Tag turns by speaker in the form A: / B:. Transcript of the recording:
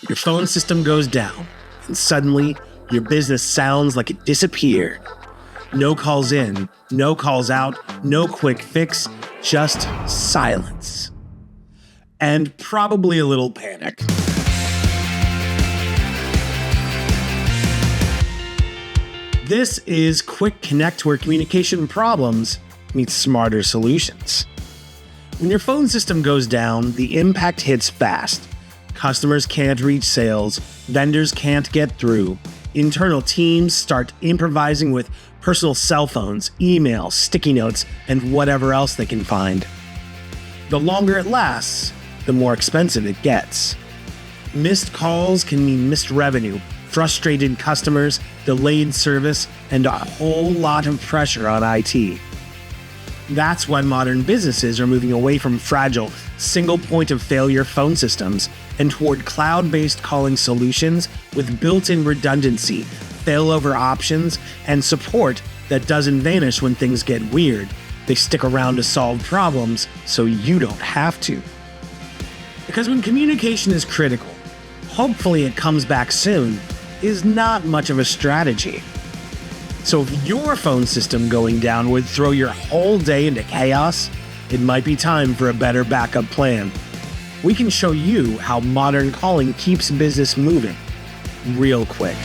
A: Your phone system goes down, and suddenly your business sounds like it disappeared. No calls in, no calls out, no quick fix, just silence. And probably a little panic. This is Quick Connect, where communication problems meet smarter solutions. When your phone system goes down, the impact hits fast. Customers can't reach sales, vendors can't get through, internal teams start improvising with personal cell phones, emails, sticky notes, and whatever else they can find. The longer it lasts, the more expensive it gets. Missed calls can mean missed revenue, frustrated customers, delayed service, and a whole lot of pressure on IT. That's why modern businesses are moving away from fragile, single point of failure phone systems and toward cloud-based calling solutions with built-in redundancy, failover options, and support that doesn't vanish when things get weird. They stick around to solve problems so you don't have to. Because when communication is critical, hopefully it comes back soon, is not much of a strategy. So if your phone system going down would throw your whole day into chaos, it might be time for a better backup plan. We can show you how modern calling keeps business moving real quick.